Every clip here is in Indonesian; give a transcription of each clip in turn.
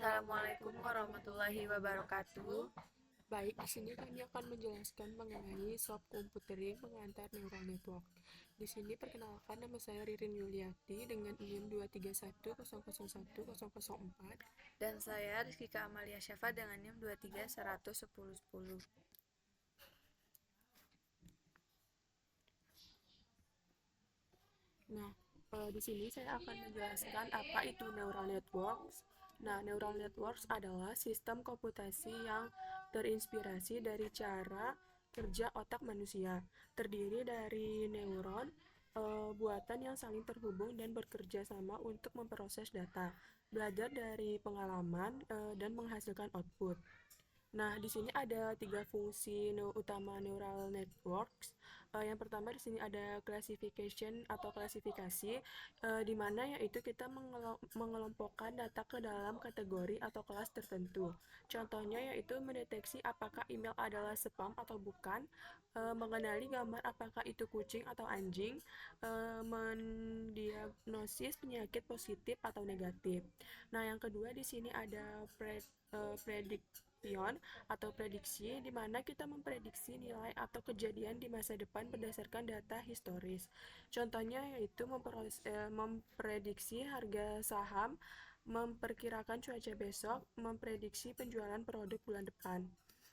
Assalamualaikum warahmatullahi wabarakatuh. Baik, di sini kami akan menjelaskan mengenai subcomputing pengantar neural network. Di sini perkenalkan, nama saya Ririn Yuliati dengan NIM 231001004. Dan saya Rizkika Amalia Syafa dengan NIM 23 110 10. Nah, di sini saya akan menjelaskan apa itu neural networks. Nah, neural networks adalah sistem komputasi yang terinspirasi dari cara kerja otak manusia. Terdiri dari neuron buatan yang saling terhubung dan bekerja sama untuk memproses data, belajar dari pengalaman, dan menghasilkan output. Nah, di sini ada tiga fungsi utama neural networks. Yang pertama di sini ada classification atau klasifikasi, di mana yaitu kita mengelompokkan data ke dalam kategori atau kelas tertentu. Contohnya yaitu mendeteksi apakah email adalah spam atau bukan, mengenali gambar apakah itu kucing atau anjing, mendiagnosis penyakit positif atau negatif. Nah, yang kedua di sini ada prediction atau prediksi, di mana kita memprediksi nilai atau kejadian di masa depan berdasarkan data historis. Contohnya yaitu memprediksi harga saham, memperkirakan cuaca besok, memprediksi penjualan produk bulan depan.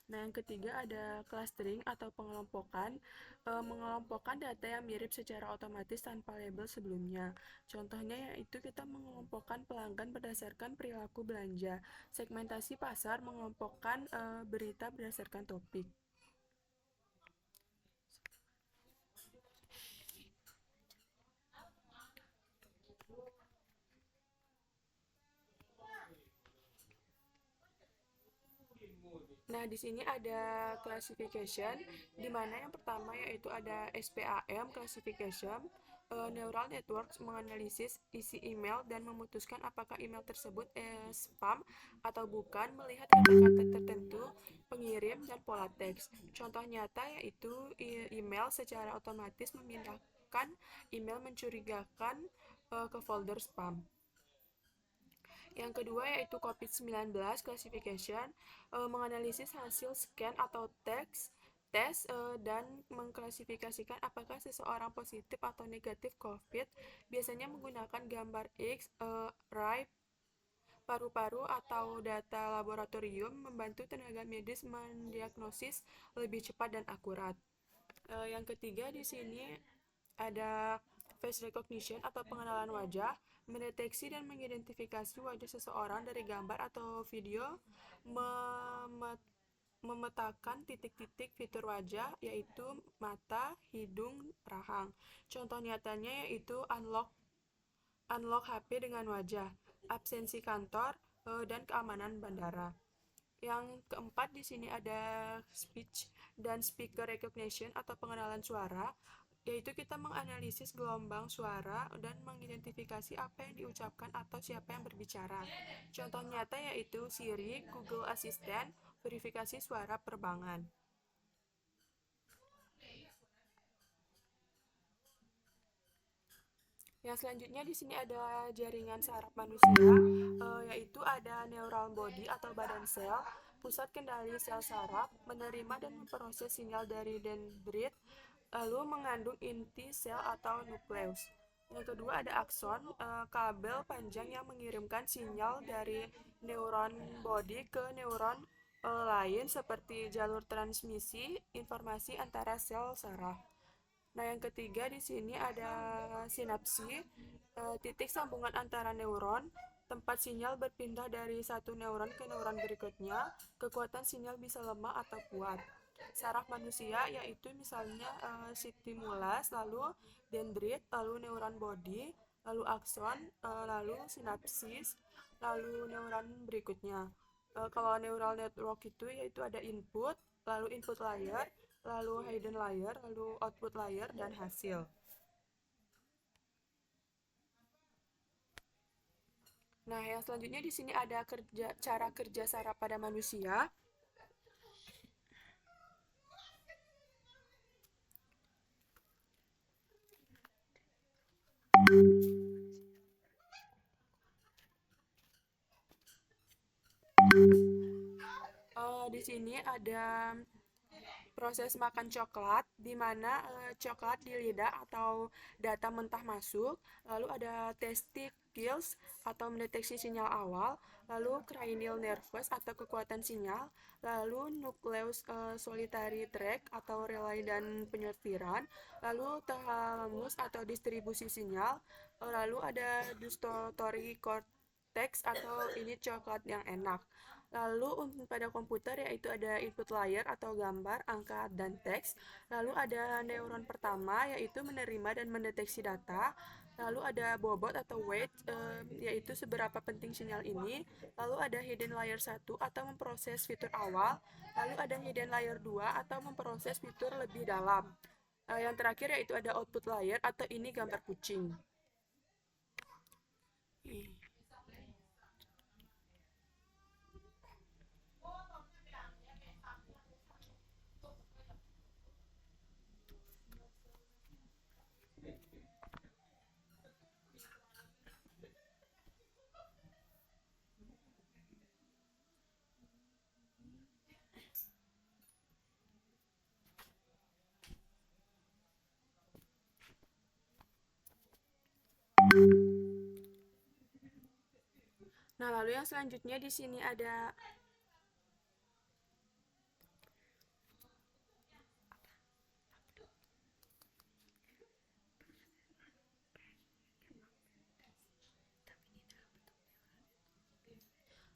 Nah, yang ketiga ada clustering atau pengelompokan, mengelompokkan data yang mirip secara otomatis tanpa label sebelumnya. Contohnya yaitu kita mengelompokkan pelanggan berdasarkan perilaku belanja. Segmentasi pasar mengelompokkan berita berdasarkan topik. Nah, di sini ada classification, di mana yang pertama yaitu ada SPAM classification. Neural networks menganalisis isi email dan memutuskan apakah email tersebut spam atau bukan melihat kata-kata tertentu, pengirim, dan pola teks. Contoh nyata yaitu email secara otomatis memindahkan email mencurigakan ke folder spam. Yang kedua yaitu COVID-19 classification, menganalisis hasil scan atau tes dan mengklasifikasikan apakah seseorang positif atau negatif COVID, biasanya menggunakan gambar X, ray, paru-paru atau data laboratorium, membantu tenaga medis mendiagnosis lebih cepat dan akurat. Yang ketiga di sini ada face recognition atau pengenalan wajah, mendeteksi dan mengidentifikasi wajah seseorang dari gambar atau video, memetakan titik-titik fitur wajah yaitu mata, hidung, rahang. Contoh nyatanya yaitu unlock HP dengan wajah, absensi kantor, dan keamanan bandara. Yang keempat di sini ada speech dan speaker recognition atau pengenalan suara, yaitu kita menganalisis gelombang suara dan mengidentifikasi apa yang diucapkan atau siapa yang berbicara. Contoh nyata yaitu Siri, Google Assistant, verifikasi suara penerbangan. Yang selanjutnya di sini ada jaringan saraf manusia, yaitu ada neural body atau badan sel, pusat kendali sel saraf, menerima dan memproses sinyal dari dendrit, lalu mengandung inti sel atau nukleus. Yang kedua ada akson, kabel panjang yang mengirimkan sinyal dari neuron body ke neuron lain seperti jalur transmisi informasi antara sel saraf. Nah, yang ketiga di sini ada sinapsi, titik sambungan antara neuron, tempat sinyal berpindah dari satu neuron ke neuron berikutnya, kekuatan sinyal bisa lemah atau kuat. Saraf manusia yaitu misalnya stimulus, lalu dendrit, lalu neuron body, lalu akson, lalu sinapsis, lalu neuron berikutnya. Kalau neural network itu yaitu ada input, lalu input layer, lalu hidden layer, lalu output layer, dan hasil. Nah, yang selanjutnya di sini ada cara kerja saraf pada manusia. sini ada proses makan coklat, di mana coklat di lidah atau data mentah masuk, lalu ada testicles atau mendeteksi sinyal awal, lalu cranial nervous atau kekuatan sinyal, lalu nucleus solitary tract atau relay dan penyortiran, lalu thalamus atau distribusi sinyal, lalu ada gustatory cortex atau ini coklat yang enak. Lalu pada komputer yaitu ada input layer atau gambar, angka, dan teks. Lalu ada neuron pertama yaitu menerima dan mendeteksi data. Lalu ada bobot atau weight yaitu seberapa penting sinyal ini. Lalu ada hidden layer 1 atau memproses fitur awal. Lalu ada hidden layer 2 atau memproses fitur lebih dalam. Yang terakhir yaitu ada output layer atau ini gambar kucing. Nah, lalu yang selanjutnya di sini ada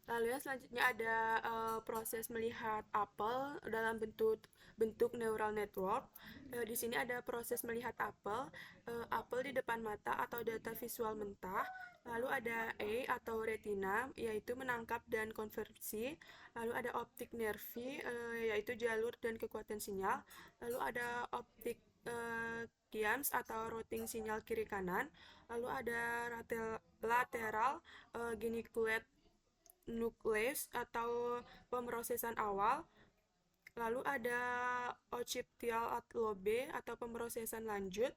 Lalu yang selanjutnya ada proses melihat apel dalam bentuk neural network. Di sini ada proses melihat apel di depan mata atau data visual mentah. Lalu ada atau retina, yaitu menangkap dan konversi. Lalu ada optic nervi, yaitu jalur dan kekuatan sinyal. Lalu ada optic chiasm atau routing sinyal kiri kanan. Lalu ada lateral geniculate nucleus atau pemrosesan awal, lalu ada occipital lobe atau pemrosesan lanjut,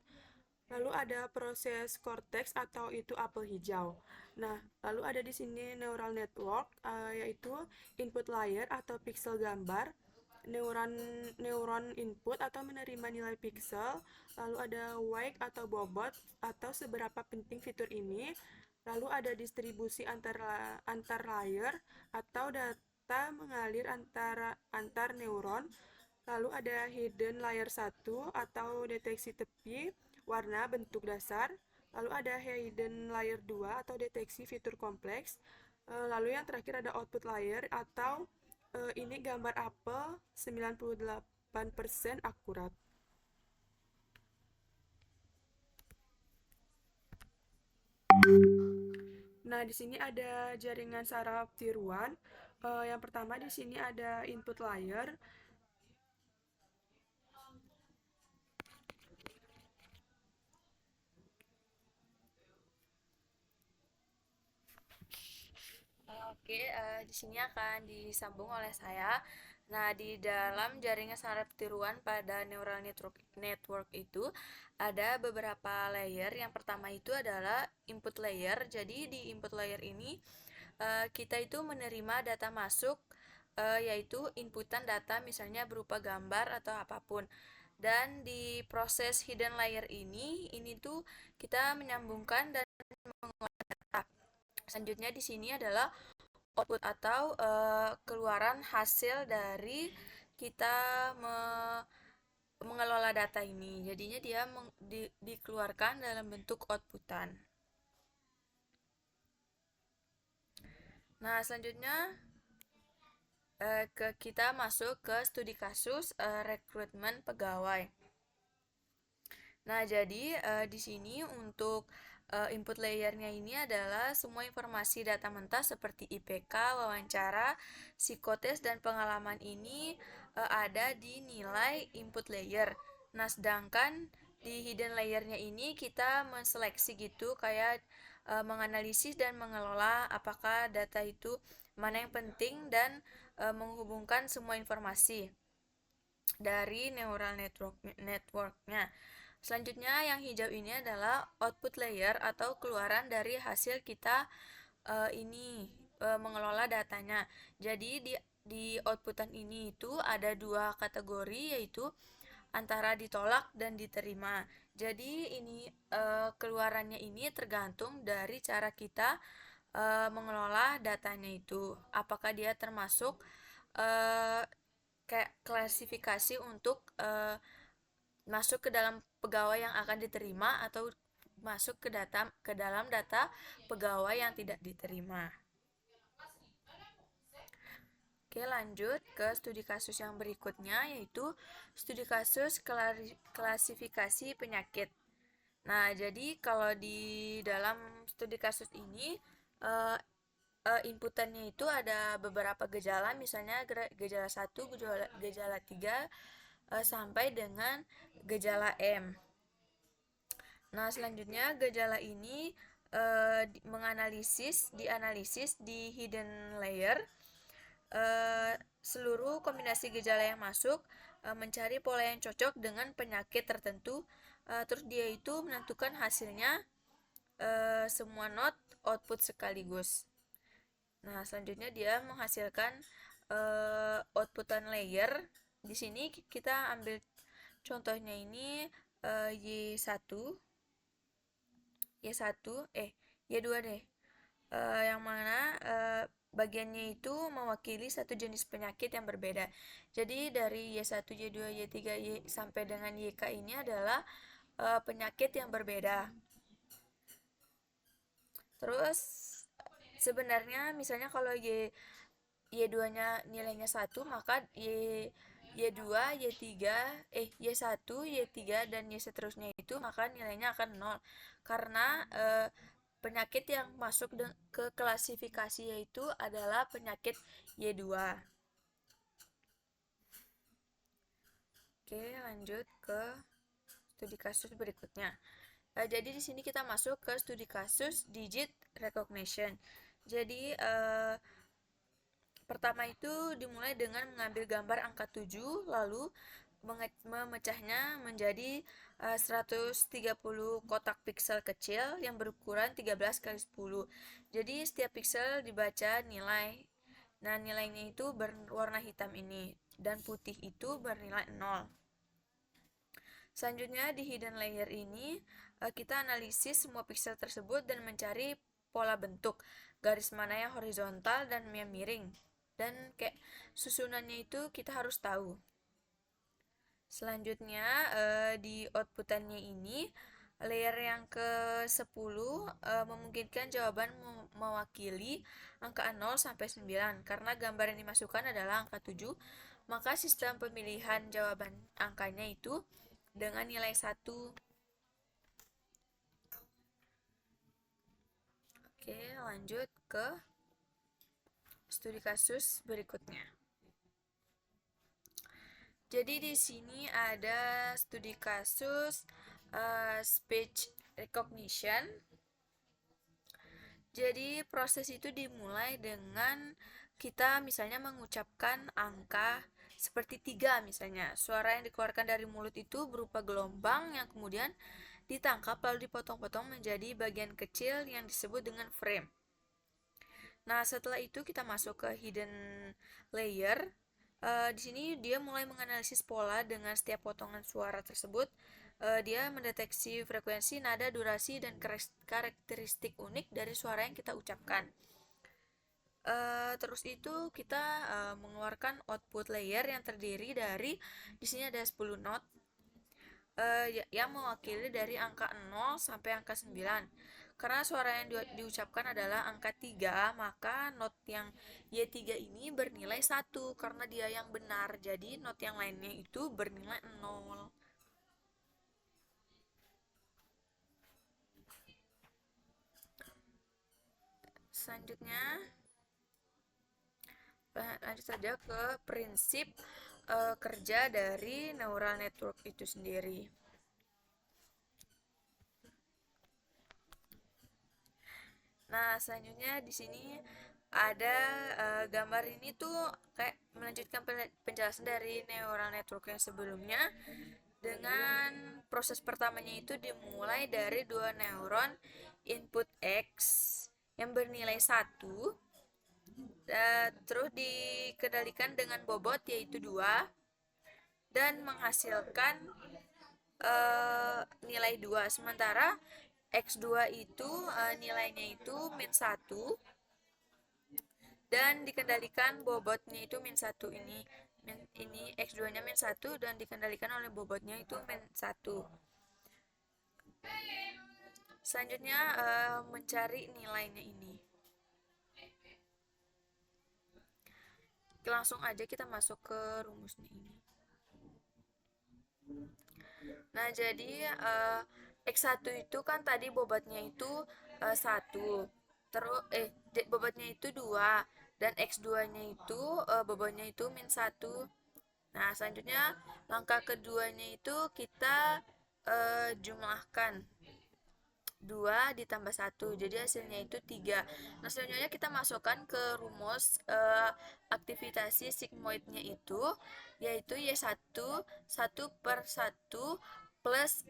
lalu ada proses cortex atau itu apel hijau. Nah, lalu ada di sini neural network yaitu input layer atau pixel gambar, neuron input atau menerima nilai pixel, lalu ada weight atau bobot atau seberapa penting fitur ini, lalu ada distribusi antar layer atau data mengalir antar neuron, lalu ada hidden layer 1 atau deteksi tepi, warna, bentuk dasar, lalu ada hidden layer 2 atau deteksi fitur kompleks, lalu yang terakhir ada output layer atau ini gambar apel 98% akurat. Nah, di sini ada jaringan saraf tiruan. Yang pertama di sini ada input layer. Oke, di sini akan disambung oleh saya. Nah, di dalam jaringan saraf tiruan pada neural network itu ada beberapa layer. Yang pertama itu adalah input layer. Jadi di input layer ini kita itu menerima data masuk, yaitu inputan data misalnya berupa gambar atau apapun. Dan di proses hidden layer ini tuh kita menyambungkan dan mengolah data. Selanjutnya di sini adalah output atau keluaran hasil dari kita mengelola data ini. Jadinya dia dikeluarkan dalam bentuk outputan. Nah, selanjutnya kita masuk ke studi kasus rekrutmen pegawai. Nah, jadi di sini untuk input layernya ini adalah semua informasi data mentah seperti IPK, wawancara, psikotes, dan pengalaman ini ada di nilai input layer. Nah, sedangkan di hidden layernya ini kita menseleksi gitu, kayak menganalisis dan mengelola apakah data itu mana yang penting dan menghubungkan semua informasi dari neural networknya. Selanjutnya yang hijau ini adalah output layer atau keluaran dari hasil kita mengelola datanya. Jadi di outputan ini itu ada dua kategori, yaitu antara ditolak dan diterima. Jadi ini keluarannya ini tergantung dari cara kita mengelola datanya itu. Apakah dia termasuk eh, kayak klasifikasi untuk masuk ke dalam pegawai yang akan diterima atau masuk ke dalam data pegawai yang tidak diterima. Oke, lanjut ke studi kasus yang berikutnya, yaitu studi kasus klasifikasi penyakit. Nah, jadi kalau di dalam studi kasus ini eh, inputannya itu ada beberapa gejala, misalnya gejala 1, gejala 3 sampai dengan gejala M. Nah, selanjutnya gejala ini dianalisis di hidden layer. Seluruh kombinasi gejala yang masuk mencari pola yang cocok dengan penyakit tertentu, terus dia itu menentukan hasilnya semua node output sekaligus. Nah, selanjutnya dia menghasilkan outputan layer. Di sini kita ambil contohnya ini Y1 Y2 deh. Yang mana bagiannya itu mewakili satu jenis penyakit yang berbeda. Jadi dari Y1, Y2, Y3, sampai dengan YK ini adalah penyakit yang berbeda. Terus sebenarnya misalnya kalau Y2-nya nilainya 1, maka Y2, Y3, Y1, Y3 dan Y seterusnya itu maka nilainya akan 0. Karena penyakit yang masuk ke klasifikasi yaitu adalah penyakit Y2. Oke, lanjut ke studi kasus berikutnya. Jadi di sini kita masuk ke studi kasus digit recognition. Jadi pertama itu dimulai dengan mengambil gambar angka 7, lalu memecahnya menjadi 130 kotak piksel kecil yang berukuran 13x10. Jadi setiap piksel dibaca nilai. Nah, nilainya itu berwarna hitam ini, dan putih itu bernilai 0. Selanjutnya di hidden layer ini kita analisis semua piksel tersebut dan mencari pola bentuk, garis mana yang horizontal dan yang miring, dan kayak susunannya itu kita harus tahu. Selanjutnya di outputannya ini layer yang ke-10 memungkinkan jawaban mewakili angka 0 sampai 9. Karena gambar yang dimasukkan adalah angka 7, maka sistem pemilihan jawaban angkanya itu dengan nilai 1. Oke, lanjut ke studi kasus berikutnya. Jadi di sini ada studi kasus speech recognition. Jadi proses itu dimulai dengan kita misalnya mengucapkan angka seperti 3 misalnya. Suara yang dikeluarkan dari mulut itu berupa gelombang yang kemudian ditangkap lalu dipotong-potong menjadi bagian kecil yang disebut dengan frame. Nah, setelah itu kita masuk ke hidden layer. Di sini dia mulai menganalisis pola dengan setiap potongan suara tersebut. Dia mendeteksi frekuensi, nada, durasi, dan karakteristik unik dari suara yang kita ucapkan. Terus itu kita mengeluarkan output layer yang terdiri dari, di sini ada 10 note yang mewakili dari angka 0 sampai angka 9. Karena suara yang diucapkan adalah angka 3, maka not yang Y3 ini bernilai 1 karena dia yang benar. Jadi not yang lainnya itu bernilai 0. Selanjutnya lanjut saja ke prinsip kerja dari neural network itu sendiri. Nah, selanjutnya di sini ada gambar ini tuh kayak melanjutkan penjelasan dari neural network yang sebelumnya. Dengan proses pertamanya itu dimulai dari 2 neuron input X yang bernilai 1 Terus dikendalikan dengan bobot yaitu 2 dan menghasilkan nilai 2. Sementara X2 itu nilainya itu -1 dan dikendalikan bobotnya itu -1 ini X2 nya -1 dan dikendalikan oleh bobotnya itu -1. Selanjutnya mencari nilainya ini. Langsung aja kita masuk ke rumusnya ini. Nah, jadi X1 itu kan tadi bobotnya itu 1. Terus bobotnya itu 2 dan X2-nya itu bobotnya itu -1. Nah, selanjutnya langkah keduanya itu kita jumlahkan 2 ditambah 1, jadi hasilnya itu 3. Nah, selanjutnya kita masukkan ke rumus aktivitasi sigmoidnya itu, yaitu Y1 1/1 plus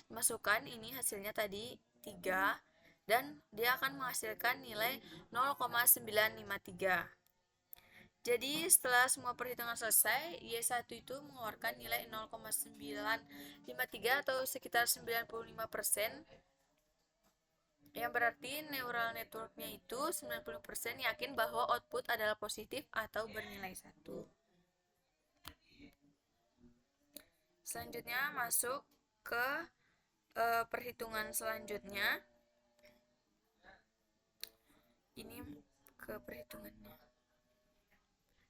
masukkan ini hasilnya tadi 3, dan dia akan menghasilkan nilai 0,953. Jadi setelah semua perhitungan selesai, Y1 itu mengeluarkan nilai 0,953 atau sekitar 95%, yang berarti neural networknya itu 90% yakin bahwa output adalah positif atau bernilai 1. Selanjutnya masuk ke perhitungan selanjutnya. Ini ke perhitungannya.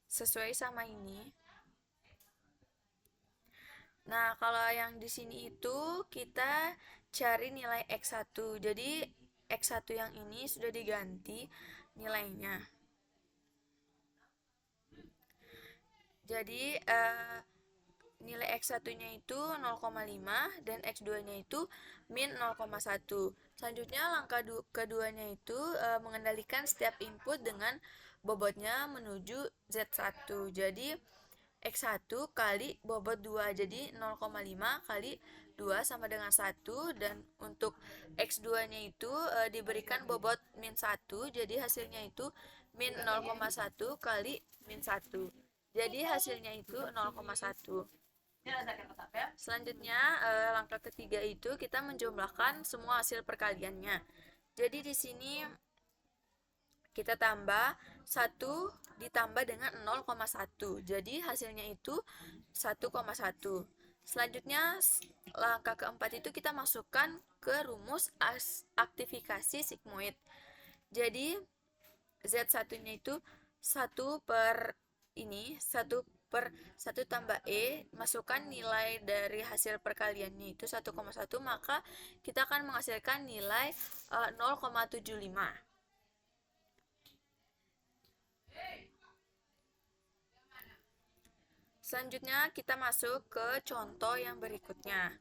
Sesuai sama ini. Nah, kalau yang di sini itu kita cari nilai X1. Jadi X1 yang ini sudah diganti nilainya. Jadi nilai X1-nya itu 0,5 dan X2-nya itu -0,1. Selanjutnya langkah keduanya itu mengendalikan setiap input dengan bobotnya menuju Z1. Jadi X1 kali bobot 2, jadi 0,5 kali 2 sama dengan 1, dan untuk X2 nya itu diberikan bobot -1, jadi hasilnya itu -0,1 kali -1, jadi hasilnya itu 0,1. Selanjutnya langkah ketiga itu kita menjumlahkan semua hasil perkaliannya. Jadi di sini kita tambah 1 ditambah dengan 0,1. Jadi hasilnya itu 1,1. Selanjutnya langkah keempat itu kita masukkan ke rumus aktifikasi sigmoid. Jadi Z1-nya itu 1 per ini 1 per 1 tambah masukkan nilai dari hasil perkaliannya itu 1,1, maka kita akan menghasilkan nilai 0,75. Selanjutnya kita masuk ke contoh yang berikutnya.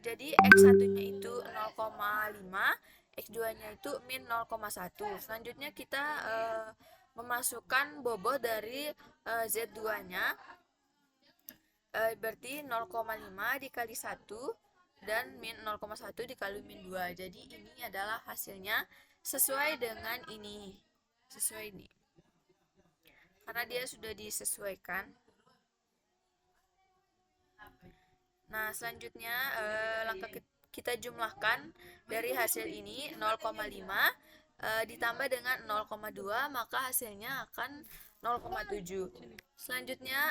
Jadi X1-nya itu 0,5, X2-nya itu -0,1. Selanjutnya kita memasukkan bobot dari Z2-nya, berarti 0,5 dikali 1 dan -0,1 dikali -2. Jadi ini adalah hasilnya sesuai dengan ini. Sesuai ini. Karena dia sudah disesuaikan. Nah, selanjutnya langkah kita jumlahkan dari hasil ini 0,5 ditambah dengan 0,2, maka hasilnya akan 0,7. Selanjutnya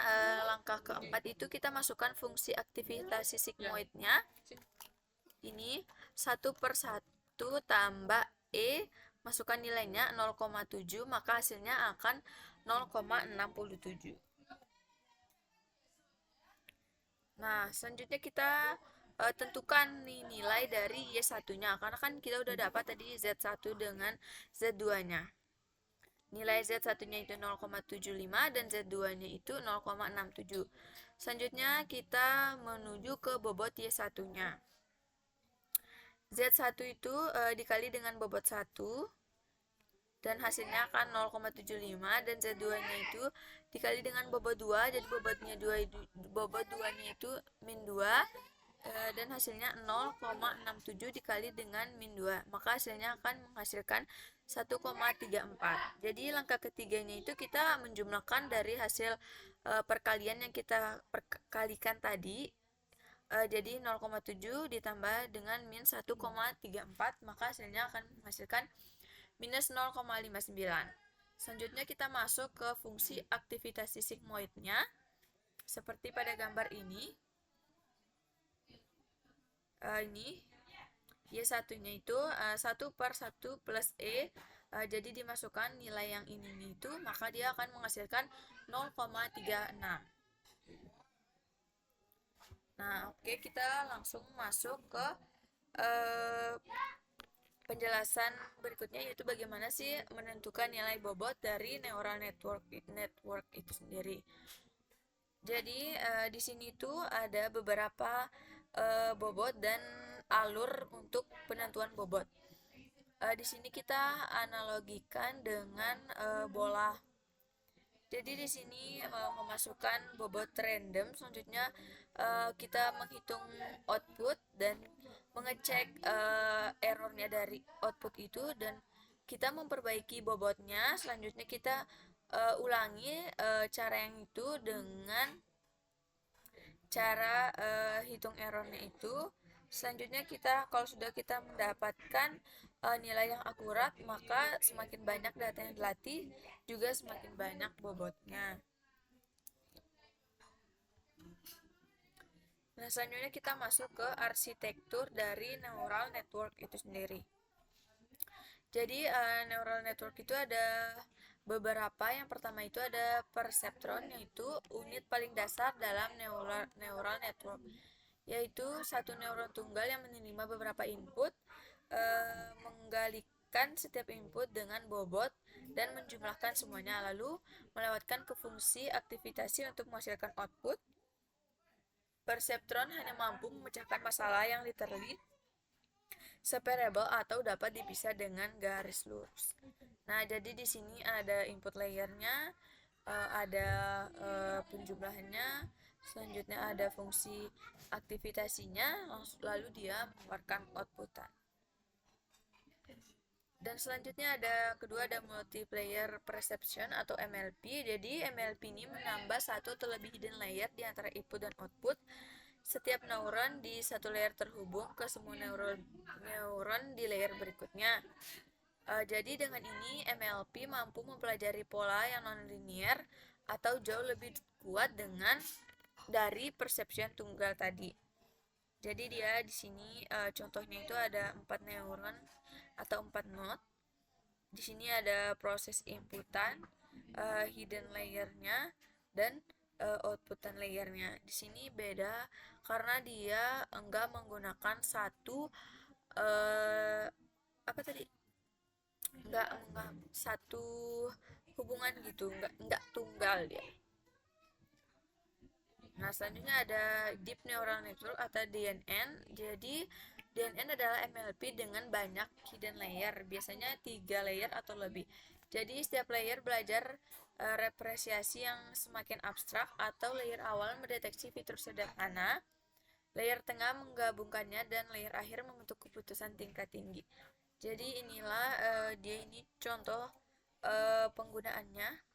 langkah keempat itu kita masukkan fungsi aktivitas sigmoidnya. Ini 1 per 1 tambah masukkan nilainya 0,7, maka hasilnya akan 0,67. Nah, selanjutnya kita tentukan nih nilai dari Y1-nya, karena kan kita udah dapat tadi Z1 dengan Z2-nya. Nilai Z1-nya itu 0,75 dan Z2-nya itu 0,67. Selanjutnya kita menuju ke bobot Y1-nya. Z1 itu dikali dengan bobot 1 dan hasilnya akan 0,75, dan Z2-nya itu dikali dengan bobot 2, jadi bobot 2-nya itu -2, dan hasilnya 0,67 dikali dengan min 2, maka hasilnya akan menghasilkan 1,34. Jadi langkah ketiganya itu kita menjumlahkan dari hasil perkalian yang kita perkalikan tadi. Jadi 0,7 ditambah dengan min 1,34, maka hasilnya akan menghasilkan minus 0,59. Selanjutnya kita masuk ke fungsi aktivitasi sigmoidnya seperti pada gambar ini. Ini Y1 nya itu 1/1 plus E. Jadi dimasukkan nilai yang ini itu, maka dia akan menghasilkan 0,36. Nah, oke, kita langsung masuk ke penjelasan berikutnya, yaitu bagaimana sih menentukan nilai bobot dari neural network itu sendiri. Jadi di sini tuh ada beberapa bobot dan alur untuk penentuan bobot. Di sini kita analogikan dengan bola. Jadi di sini memasukkan bobot random, selanjutnya kita menghitung output dan mengecek errornya dari output itu, dan kita memperbaiki bobotnya. Selanjutnya kita ulangi cara yang itu dengan cara hitung errornya itu. Selanjutnya kalau sudah kita mendapatkan nilai yang akurat, maka semakin banyak data yang dilatih, juga semakin banyak bobotnya. Nah, selanjutnya kita masuk ke arsitektur dari neural network itu sendiri. Jadi neural network itu ada beberapa. Yang pertama itu ada perseptron, yaitu unit paling dasar dalam neural network, yaitu satu neuron tunggal yang menerima beberapa input, menggalikan setiap input dengan bobot dan menjumlahkan semuanya, lalu melewatkan ke fungsi aktivitasi untuk menghasilkan output. Perseptron hanya mampu memecahkan masalah yang literally separable atau dapat dipisah dengan garis lurus. Nah, jadi di sini ada input layernya, ada penjumlahannya, selanjutnya ada fungsi aktivitasinya, lalu dia mengeluarkan outputan. Dan selanjutnya kedua ada multiplayer perception atau MLP. Jadi MLP ini menambah satu atau lebih hidden layer di antara input dan output. Setiap neuron di satu layer terhubung ke semua neuron di layer berikutnya. Jadi dengan ini MLP mampu mempelajari pola yang non-linear atau jauh lebih kuat dari perception tunggal tadi. Jadi dia di sini contohnya itu ada 4 neuron atau 4 node. Di sini ada proses inputan, hidden layernya, dan outputan layernya. Di sini beda karena dia enggak menggunakan enggak satu hubungan gitu, enggak tunggal dia. Nah, selanjutnya ada Deep Neural Network atau DNN. Jadi DNN adalah MLP dengan banyak hidden layer, biasanya 3 layer atau lebih. Jadi setiap layer belajar representasi yang semakin abstrak, atau layer awal mendeteksi fitur sederhana, layer tengah menggabungkannya, dan layer akhir membentuk keputusan tingkat tinggi. Jadi inilah dia ini contoh penggunaannya.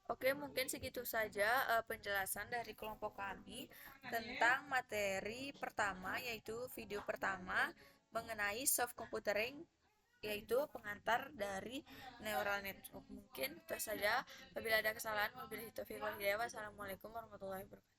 Oke, mungkin segitu saja penjelasan dari kelompok kami tentang materi pertama, yaitu video pertama mengenai soft computing, yaitu pengantar dari neural network. Mungkin itu saja. Apabila ada kesalahan, wabillahi taufiq wal hidayah. Wassalamualaikum warahmatullahi wabarakatuh.